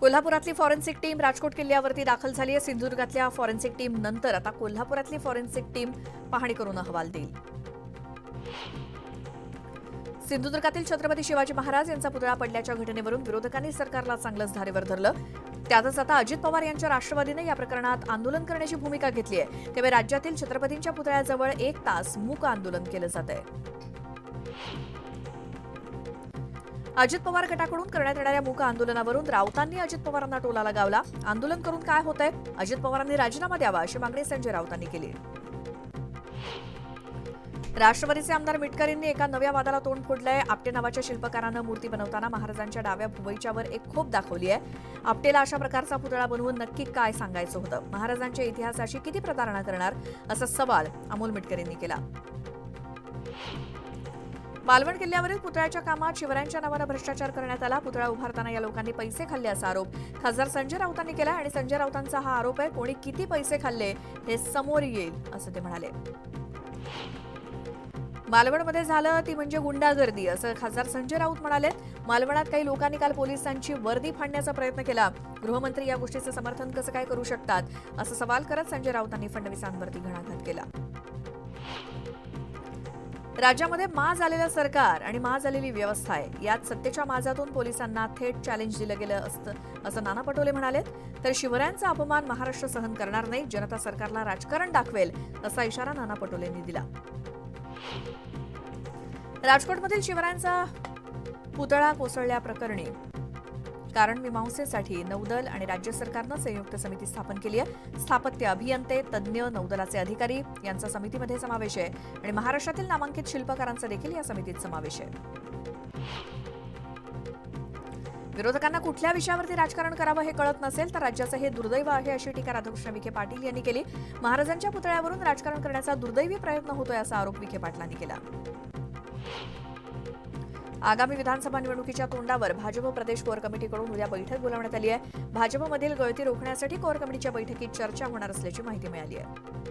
कोल्हापुरातली forensic team Rajkot किल्ल्यावरती दाखल झाली आहे। सिंधुदुर्गातल्या फॉरेन्सिक टीम नंतर आता कोल्हापुरातली फॉरेन्सिक टीम पाहणी करून अहवाल देईल। सिंधुदुर्गातील छत्रपती शिवाजी महाराज यांचा पुतळा पडल्याच्या घटनेवरून विरोधकांनी सरकारला चांगलंच धारेवर धरलं। त्यातच आता अजित पवार यांच्या राष्ट्रवादीने या प्रकरणात आंदोलन करण्याची भूमिका घेतली आहे। त्यामुळे राज्यातील छत्रपतींच्या पुतळ्याजवळ 1 तास मूक आंदोलन केलं जात आहे। अजित पवार गटाकडून करण्यात येणाऱ्या मूक आंदोलनावरून राऊतांनी अजित पवारांना टोला लगावला। आंदोलन करून काय होतंय, अजित पवारांनी राजीनामा द्यावा अशी मागणी संजय राऊतांनी केली। राष्ट्रवादीचे आमदार मिटकरींनी एका नव्या वादाला तोंड फोडलंय। आपटे नावाच्या शिल्पकारानं मूर्ती बनवताना महाराजांच्या डाव्या भुवईच्यावर एक खोप दाखवली आहे। आपटेला अशा प्रकारचा पुतळा बनवून नक्की काय सांगायचं होतं, महाराजांच्या इतिहासाची किती प्रतारणा करणार, असा सवाल अमोल मिटकरींनी केला। मालवण किल्ल्यावरील पुतळ्याच्या कामात शिवरायांच्या नावानं भ्रष्टाचार करण्यात आला। पुतळा उभारताना या लोकांनी पैसे खाल्ले असा आरोप खासदार संजय राऊतांनी केला आणि संजय राऊतांचा हा आरोप आहे। कोणी किती पैसे खाल्ले हे समोर येईल असं ते म्हणाले। मालवणमध्ये झालं ती म्हणजे गुंडागर्दी असं खासदार संजय राऊत म्हणाले। मालवणात काही लोकांनी काल पोलिसांची वर्दी फाडण्याचा प्रयत्न केला। गृहमंत्री या गोष्टीचं समर्थन कसं काय करू शकतात असा सवाल करत संजय राऊतांनी फडणवीसांवरती घणाघात केला। राज्यामध्ये माज आलेलं सरकार आणि माज आलेली व्यवस्था आहे। यात सत्तेच्या माजातून पोलिसांना थेट चॅलेंज दिलं गेलं असतं असं नाना पटोले म्हणाले। तर शिवरायांचा अपमान महाराष्ट्र सहन करणार नाही, जनता सरकारला राजकारण दाखवेल असा इशारा नाना पटोलेंनी दिला। राजकोटमधील शिवरायांचा पुतळा कोसळल्याप्रकरणी कारण मीमांसेसाठी नौदल आणि राज्य सरकारनं संयुक्त समिती स्थापन केली आहे। स्थापत्य अभियंते, तज्ज्ञ, नौदलाचे अधिकारी यांचा समितीमध्ये समावेश आहे आणि महाराष्ट्रातील नामांकित शिल्पकारांचा देखील या समितीत समावेश आहे। विरोधकांना कुठल्या विषयावरती राजकारण करावं हे कळत नसेल तर राज्याचं हे दुर्दैव आहे अशी टीका राधाकृष्ण विखे पाटील यांनी केली। महाराजांच्या पुतळ्यावरून राजकारण करण्याचा दुर्दैवी प्रयत्न होतोय असा आरोप विखे पाटलांनी केला। आगामी विधानसभा निवडणुकीच्या तोंडावर भाजप प्रदेश कोर कमिटीकडून उद्या बैठक बोलावण्यात आली आहे। भाजपमधील गळती रोखण्यासाठी कोर कमिटीच्या बैठकीत चर्चा होणार असल्याची माहिती मिळाली आहे।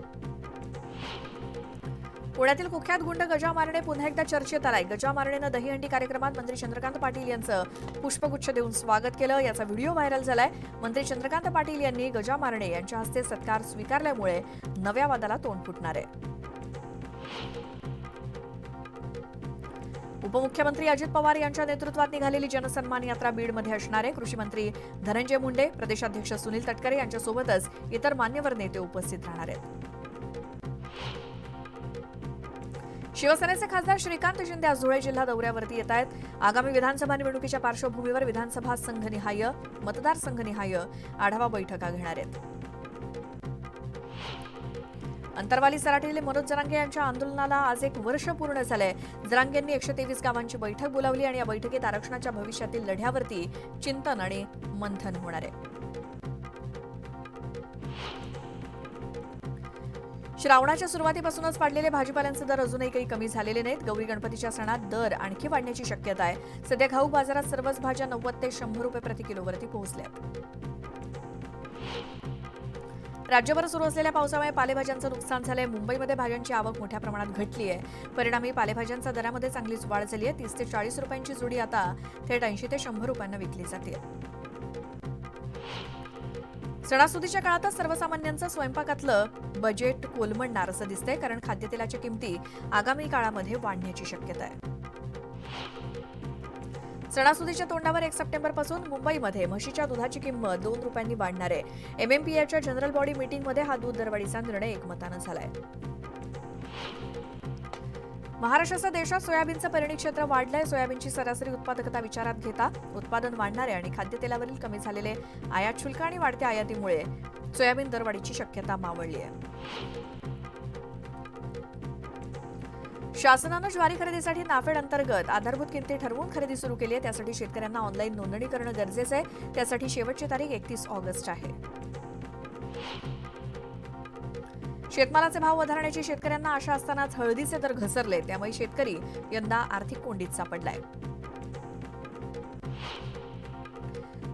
पुण्यातील कुख्यात गुंड गजा मारणे पुन्हा एकदा चर्चेत आलाय। गजा मारणेनं दहीहंडी कार्यक्रमात मंत्री चंद्रकांत पाटील यांचं पुष्पगुच्छ देऊन स्वागत केलं। याचा व्हिडिओ व्हायरल झालाय। मंत्री चंद्रकांत पाटील यांनी गजा मारणे यांच्या हस्ते सत्कार स्वीकारल्यामुळे नव्या वादाला तोंड फुटणार आहे। उपमुख्यमंत्री अजित पवार यांच्या नेतृत्वात निघालेली जनसन्मान यात्रा बीडमध्ये असणार आहे। कृषी मंत्री धनंजय मुंडे, प्रदेशाध्यक्ष सुनील तटकरे यांच्यासोबतच इतर मान्यवर नेते उपस्थित राहणार आहेत। शिवसेनेचे खासदार श्रीकांत शिंदे आज धुळे जिल्हा दौऱ्यावरती येत आहेत। आगामी विधानसभा निवडणुकीच्या पार्श्वभूमीवर विधानसभा संघनिहाय, मतदारसंघनिहाय आढावा बैठका घेणार आहेत। अंतरवाली सराटीतील मनोज जरांगे यांच्या आंदोलनाला आज 1 वर्ष पूर्ण झालंय। जरांगेंनी 123 गावांची बैठक बोलावली आणि या बैठकीत आरक्षणाच्या भविष्यातील लढ्यावरती चिंतन आणि मंथन होणार आहे। श्रावणाच्या सुरुवातीपासूनच वाढलेले भाजीपाल्यांचे दर अजूनही काही कमी झालेले नाहीत। गौरी गणपतीच्या सणात दर आणखी वाढण्याची शक्यता आहे। सध्या घाऊक बाजारात सर्वच भाज्या 90 ते 100 रुपये प्रति किलोवरती पोहोचल्या। राज्यभर सुरू असलेल्या पावसामुळे पालेभाज्यांचं नुकसान झालंय। मुंबईमध्ये भाज्यांची आवक मोठ्या प्रमाणात घटली आहे। परिणामी पालेभाज्यांच्या दरामध्ये चांगलीच वाढ झाली आहे। 30 ते 40 रुपयांची जुडी आता थेट 80 ते 100 रुपयांना विकली जाते। सणासुदीच्या काळातच सर्वसामान्यांचं स्वयंपाकातलं बजेट कोलमडणार असं दिसतंय, कारण खाद्यतेलाच्या किमती आगामी काळामध्ये वाढण्याची शक्यता आहे। सणासुदीच्या तोंडावर 1 सप्टेंबरपासून मुंबईमध्ये म्हशीच्या दुधाची किंमत 2 रुपयांनी वाढणार आहे। एमएमपीआयच्या जनरल बॉडी मीटिंगमध्ये हा दूध दरवाढीचा निर्णय एकमतानं झालाय। महाराष्ट्रासह देशात सोयाबीनचं पेरणी क्षेत्र वाढलंय। सोयाबीनची सरासरी उत्पादकता विचारात घेता उत्पादन वाढणारे आणि खाद्यतेलावरील कमी झालेले आयात शुल्क आणि वाढत्या आयातीमुळे सोयाबीन दरवाढीची शक्यता मावळली आहे। शासनानं ज्वारी खरेदीसाठी नाफेड अंतर्गत आधारभूत किमती ठरवून खरेदी सुरू केली आहे। त्यासाठी शेतकऱ्यांना ऑनलाईन नोंदणी करणं गरजेचं आहे। त्यासाठी शेवटची तारीख 31 ऑगस्ट आहे। शेतमालाचे भाव वधारण्याची शेतकऱ्यांना आशा असतानाच हळदीचे दर घसरले, त्यामुळे शेतकरी यंदा आर्थिक कोंडीत सापडलाय।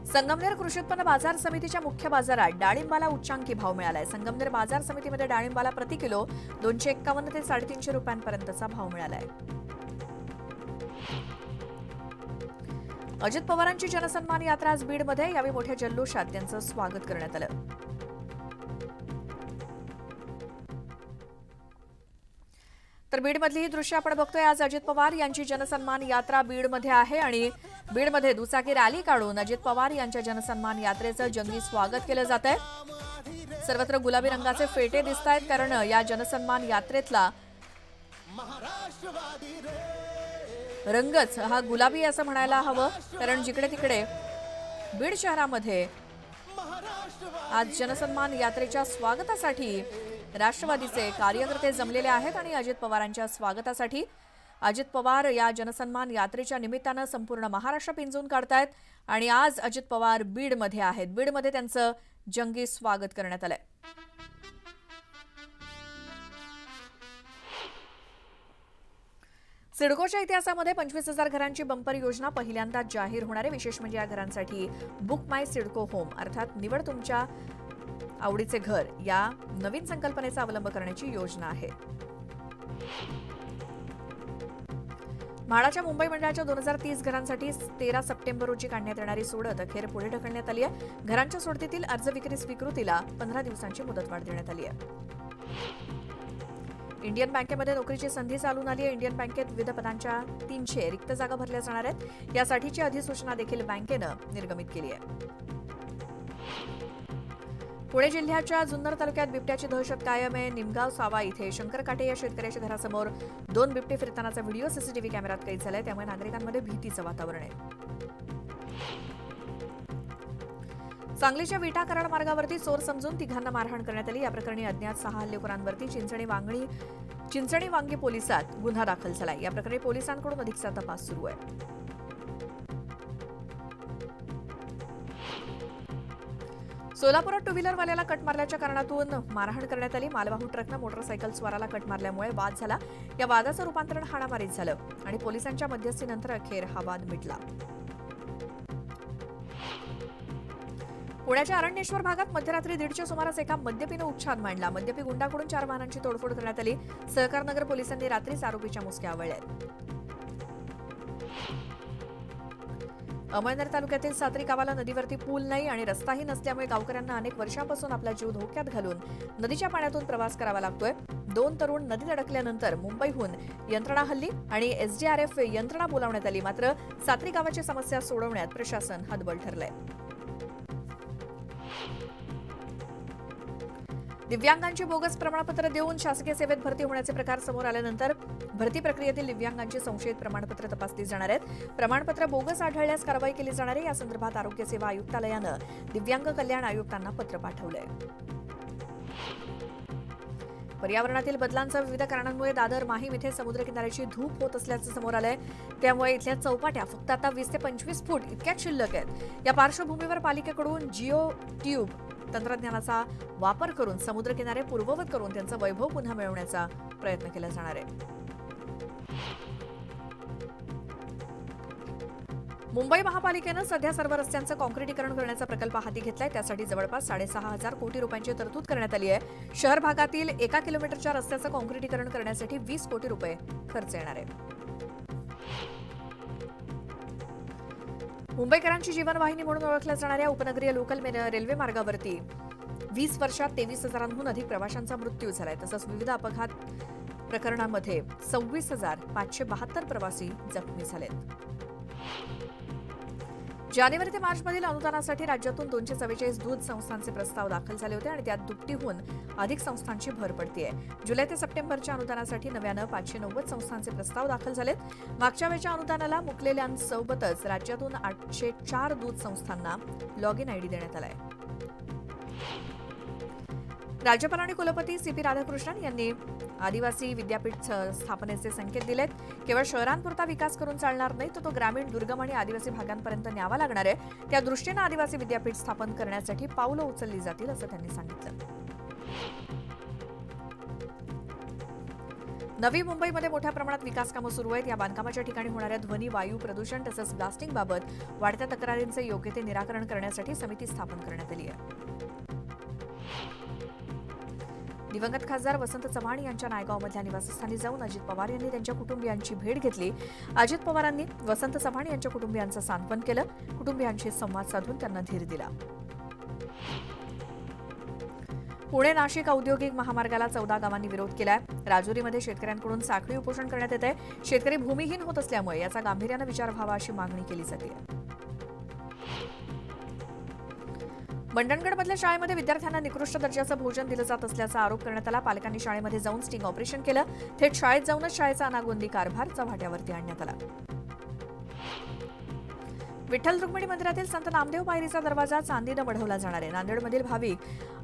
संगमनेर कृषी उत्पन्न बाजार समितीच्या मुख्य बाजारात डाळिंबाला उच्चांकी भाव मिळालाय। संगमनेर बाजार समितीमध्ये डाळिंबाला प्रति किलो 251 ते 350 रुपयांपर्यंतचा भाव मिळालाय। अजित पवारांची जनसन्मान यात्रा आज बीडमध्ये, यावेळी मोठ्या जल्लोषात त्यांचं स्वागत करण्यात आलं. तर बीडमधली ही दृश्य आपण बघतोय. आज अजित पवार यांची जनसन्मान यात्रा बीडमध्ये आहे आणि बीडमध्ये दुचाकी रॅली काढून अजित पवार यांच्या जनसन्मान यात्रेचं जंगी स्वागत केलं जात आहे. सर्वत्र गुलाबी रंगाचे फेटे दिसत आहेत, कारण या जनसन्मान यात्रेतला रंगच हा गुलाबी असं म्हणायला हवं, कारण जिकडे तिकडे बीड शहरामध्ये आज जनसन्मान यात्रेच्या स्वागतासाठी राष्ट्रवादीचे कार्यकर्ते जमलेले आहेत आणि अजित पवारांच्या स्वागतासाठी अजित पवार या जनसन्मान यात्रेच्या निमित्तानं संपूर्ण महाराष्ट्र पिंजून काढतायत आणि आज अजित पवार बीडमध्ये आहेत. बीडमध्ये त्यांचं जंगी स्वागत करण्यात आलंय. सिडकोच्या इतिहासामध्ये 25,000 घरांची बंपर योजना पहिल्यांदा जाहीर होणार आहे. विशेष म्हणजे या घरांसाठी बुक माय सिडको होम अर्थात निवड तुमच्या आवडीचे घर या नवीन संकल्पनेचा अवलंब करण्याची योजना आहे. म्हाडाच्या मुंबई मंडळाच्या 2030 घरांसाठी 13 सप्टेंबर रोजी काढण्यात येणारी सोडत अखेर पुढे ढकलण्यात आली आहे. घरांच्या सोडतीतील अर्ज विक्री स्वीकृतीला 15 दिवसांची मुदतवाढ देण्यात आली आहे. इंडियन बँकेमध्ये नोकरीची संधी चालून आली आहे. इंडियन बँकेत विविध पदांच्या 300 रिक्त जागा भरल्या जाणार आहेत. यासाठीची अधिसूचना देखील बँकेनं निर्गमित केली आहे. पुणे जिल्ह्याच्या जुन्नर तालुक्यात बिबट्याची दहशत कायम आहे. निमगाव सावा इथे शंकर काटे या शेतकऱ्याच्या घरासमोर 2 बिबटे फिरतानाचा व्हिडिओ सीसीटीव्ही कॅमेऱ्यात कैद झालाय, त्यामुळे नागरिकांमध्ये भीतीचं वातावरण आहे. सांगलीच्या विटा कराड मार्गावरती चोर समजून तिघांना मारहाण करण्यात आली. या प्रकरणी अज्ञात 6 हल्लेखोरांवरती चिंचणी वांगी पोलिसात गुन्हा दाखल झालाय. या प्रकरणी पोलिसांकडून अधिकचा तपास सुरू आहे. सोलापुरात टू व्हीलरवाल्याला कट मारल्याच्या कारणातून मारहाण करण्यात आली. मालवाहू ट्रकनं मोटरसायकल स्वाराला कट मारल्यामुळे वाद झाला. या वादाचं रूपांतरण हाणामारीत झालं आणि पोलिसांच्या मध्यस्थीनंतर अखेर हा वाद मिटला. पुण्याच्या अरण्येश्वर भागात मध्यरात्री 1:30च्या सुमारास एका मद्यपीनं उच्छाद मांडला. मद्यपी गुंडाकडून 4 वाहनांची तोडफोड करण्यात आली. सहकारनगर पोलिसांनी रात्रीच आरोपीच्या मुसक्या आवळल्या. अहमदनगर तालुक्यातील सातरी गावाला नदीवरती पूल नाही आणि रस्ताही नसल्यामुळे गावकऱ्यांना अनेक वर्षांपासून आपला जीव धोक्यात घालून नदीच्या पाण्यातून प्रवास करावा लागतोय. 2 तरुण नदीत अडकल्यानंतर मुंबईहून यंत्रणा हल्ली आणि एसडीआरएफ यंत्रणा बोलावण्यात आली. मात्र सातरी गावाची समस्या सोडवण्यात प्रशासन हतबल ठरलंय. दिव्यांगांची बोगस प्रमाणपत्र देऊन शासकीय सेवेत भरती होण्याचे प्रकार समोर आल्यानंतर भरती प्रक्रियेतील दिव्यांगांची संशयित प्रमाणपत्र तपासली जाणार आहेत. प्रमाणपत्र बोगस आढळल्यास कारवाई केली जाणार आहे. या संदर्भात आरोग्य सेवा आयुक्तालयानं दिव्यांग कल्याण आयुक्तांना पत्र पाठवलंय. पर्यावरणातील बदलांचा विविध कारणांमुळे दादर माहीम इथे समुद्रकिनाऱ्याची धूप होत असल्याचं समोर आलंय. त्यामुळे इथल्या चौपाट्या फक्त आता 20 ते 25 फूट इतक्याच शिल्लक आहेत. या पार्श्वभूमीवर पालिकेकडून जिओ ट्यूब तंत्रज्ञानाचा वापर करून समुद्रकिनारे पूर्ववत करून त्यांचं वैभव पुन्हा मिळवण्याचा प्रयत्न केला जाणार आहे. मुंबई महापालिकेनं सध्या सर्व रस्त्यांचं कॉन्क्रिटीकरण करण्याचा प्रकल्प हाती घेतलाय. त्यासाठी जवळपास 6,500 कोटी रुपयांची तरतूद करण्यात आली आहे. शहर भागातील 1 किलोमीटरच्या रस्त्याचं कॉन्क्रिटीकरण करण्यासाठी 20 कोटी रुपये खर्च येणार आहे. मुंबईकरांची जीवनवाहिनी म्हणून ओळखल्या जाणाऱ्या उपनगरीय लोकल रेल्वे मार्गावरती 20 वर्षात 23,000हून अधिक प्रवाशांचा मृत्यू झालाय. तसंच विविध अपघात प्रकरणांमध्ये 26,572 प्रवासी जखमी झालेत. जानेवारी ते मार्चमधील अनुदानासाठी राज्यातून 244 दूध संस्थांचे प्रस्ताव दाखल झाले होते आणि त्यात दुपटीहून अधिक संस्थांची भर पडतीये. जुलै ते सप्टेंबरच्या अनुदानासाठी नव्यानं 590 संस्थांचे प्रस्ताव दाखल झालेत. मागच्या वेळच्या अनुदानाला मुकलेल्यांसोबतच राज्यातून 804 दूध संस्थांना लॉग इन आयडी देण्यात आलाय. राज्यपाल आणि कुलपती सीपी राधाकृष्णन यांनी आदिवासी विद्यापीठ स्थापनेचे संकेत दिलेत. केवळ शहरांपुरता विकास करून चालणार नाही, तर तो ग्रामीण, दुर्गम आणि आदिवासी भागांपर्यंत न्यावा लागणार आहे. त्या दृष्टीनं आदिवासी विद्यापीठ स्थापन करण्यासाठी पावलं उचलली जातील असं त्यांनी सांगितलं. नवी मुंबईमध्ये मोठ्या प्रमाणात विकास कामं सुरू आहेत. या बांधकामाच्या ठिकाणी होणाऱ्या ध्वनी, वायू प्रदूषण तसंच ब्लास्टिंगबाबत वाढत्या तक्रारींचे योग्य ते निराकरण करण्यासाठी समिती स्थापन करण्यात आली आहे. दिवंगत खासदार वसंत चव्हाण यांच्या नायगावमधल्या निवासस्थानी जाऊन अजित पवार यांनी त्यांच्या कुटुंबियांची भेट घेतली. अजित पवारांनी वसंत चव्हाण यांच्या कुटुंबियांचं सांत्वन केलं. कुटुंबियांशी संवाद साधून त्यांना धीर दिला. पुणे नाशिक औद्योगिक महामार्गाला 14 गावांनी विरोध केलाय. राजुरीमध्ये शेतकऱ्यांकडून साखळी उपोषण करण्यात येत आहे. शेतकरी भूमिहीन होत असल्यामुळे याचा गांभीर्यानं विचार व्हावा अशी मागणी केली जाते. मंडणगडमधल्या शाळेमध्ये विद्यार्थ्यांना निकृष्ट दर्जाचं भोजन दिलं जात असल्याचा आरोप करण्यात आला. पालकांनी शाळेमध्ये जाऊन स्टिंग ऑपरेशन केलं. थेट शाळेत जाऊनच शाळेचा अनागोंदी कारभार चव्हाट्यावरती आणण्यात आला. विठ्ठल रुक्मिणी मंदिरातील संत नामदेव पायरीचा दरवाजा चांदीनं मढवला जाणार आहे. नांदेडमधील भाविक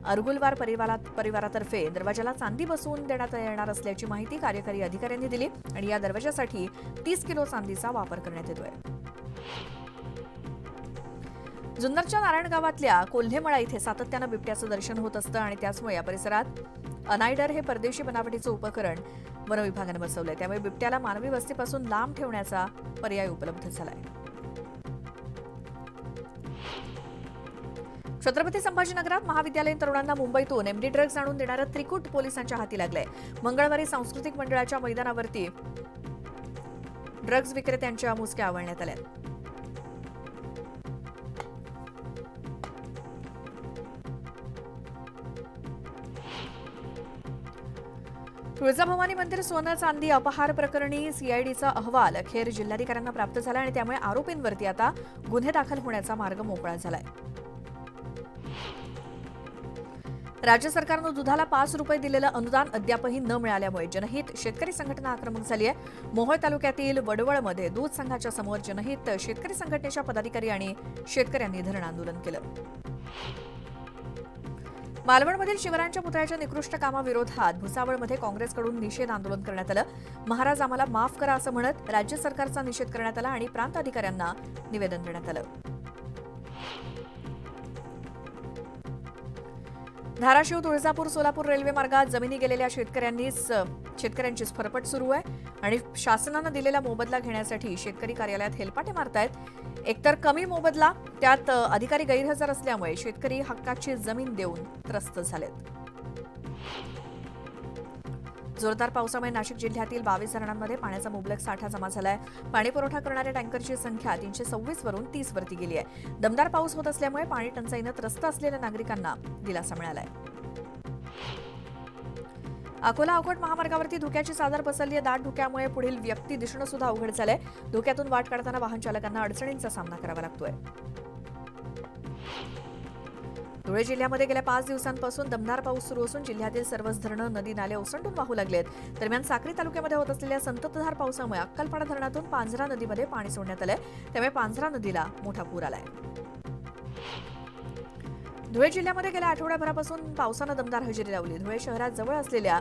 अरगुलवार परिवारातर्फे दरवाजाला चांदी बसवून देण्यात येणार असल्याची माहिती कार्यकारी अधिकाऱ्यांनी दिली आणि या दरवाजासाठी 30 किलो चांदीचा वापर करण्यात येतोय. जुन्नरच्या नारायण गावातल्या कोल्हेमळा इथे सातत्यानं बिबट्याचं दर्शन होत असतं आणि त्याचमुळे या परिसरात अनायडर हे परदेशी बनावटीचं उपकरण वनविभागाने बसवलंय. त्यामुळे बिबट्याला मानवी वस्तीपासून लांब ठेवण्याचा पर्याय उपलब्ध झालाय. छत्रपती संभाजीनगरात महाविद्यालयीन तरुणांना मुंबईतून एमडी ड्रग्ज आणून देणारं त्रिकूट पोलिसांच्या हाती लागलंय. मंगळवारी सांस्कृतिक मंडळाच्या मैदानावरती ड्रग्ज विक्रेत्यांच्या मुसक्या आवळण्यात आल्या. तुळजाभवानी मंदिर सोनं चांदी अपहार प्रकरणी सीआयडीचा अहवाल अखेर जिल्हाधिकाऱ्यांना प्राप्त झाला आणि त्यामुळे आरोपींवरती आता गुन्हे दाखल होण्याचा मार्ग मोकळा झालाय. राज्य सरकारनं दुधाला 5 रुपये दिलेलं अनुदान अद्यापही न मिळाल्यामुळे जनहित शेतकरी संघटना आक्रमक झाली आहे. मोहोळ तालुक्यातील वडवळमध्ये दूध संघाच्या समोर जनहित शेतकरी संघटनेच्या पदाधिकारी आणि शेतकऱ्यांनी धरण आंदोलन केलं. मालवणमधील शिवरायांच्या पुतळ्याच्या निकृष्ट कामाविरोधात भुसावळमध्ये काँग्रेसकडून निषेध आंदोलन करण्यात आलं. महाराज आम्हाला माफ करा असं म्हणत राज्य सरकारचा निषेध करण्यात आला आणि प्रांत अधिकाऱ्यांना निवेदन देण्यात आलं. धाराशिव तुळजापूर सोलापूर रेल्वे मार्गात जमिनी गेलेल्या शेतकऱ्यांची फरफट सुरू आहे आणि शासनानं दिलेला मोबदला घेण्यासाठी शेतकरी कार्यालयात हेलपाटे मारतायत. एकतर कमी मोबदला, त्यात अधिकारी गैरहजर असल्यामुळे शेतकरी हक्काची जमीन देऊन त्रस्त झालेत. जोरदार पावसामुळे नाशिक जिल्ह्यातील 22 धरणांमध्ये पाण्याचा मुबलक साठा जमा झालाय. पाणीपुरवठा करणाऱ्या टँकरची संख्या 326 वरून 30 वरती गेली आहे. दमदार पाऊस होत असल्यामुळे पाणी टंचाईनं त्रस्त असलेल्या नागरिकांना दिलासा मिळालाय. अकोला अकोट महामार्गावरती धुक्याची चादर पसरली आहे. दाट धुक्यामुळे पुढील व्यक्ती दिसणं सुद्धा अवघड झालंय. धुक्यातून वाट काढताना वाहन चालकांना अडचणींचा सामना करावा लागतोय. धुळे जिल्ह्यामध्ये गेल्या 5 दिवसांपासून दमदार पाऊस सुरू असून जिल्ह्यातील सर्वच धरणं नदी नाले ओसंडून वाहू लागलेत. दरम्यान साक्री तालुक्यामध्ये होत असलेल्या संततधार पावसामुळे अक्कलपाडा धरणातून पांझरा नदीमध्ये पाणी सोडण्यात आलंय. त्यामुळे पांझरा नदीला मोठा पूर आलाय. धुळे जिल्ह्यामध्ये गेल्या आठवड्याभरापासून पावसानं दमदार हजेरी लावली. धुळे शहरात जवळ असलेल्या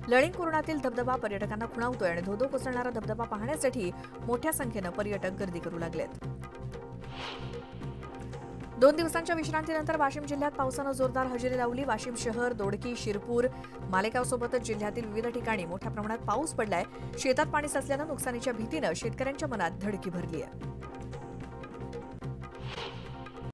लळिंग धबधबा पर्यटकांना खुणावतोय आणि धोधो कोसळणारा धबधबा पाहण्यासाठी मोठ्या संख्येनं पर्यटक गर्दी करू लागलेत. 2 दिवसांच्या विश्रांतीनंतर वाशिम जिल्ह्यात पावसानं जोरदार हजेरी लावली. वाशिम शहर, दोडकी, शिरपूर, मालेगावसोबतच जिल्ह्यातील विविध ठिकाणी मोठ्या प्रमाणात पाऊस पडलाय. शेतात पाणी साचल्यानं नुकसानीच्या भीतीनं शेतकऱ्यांच्या मनात धडकी भरली आहे.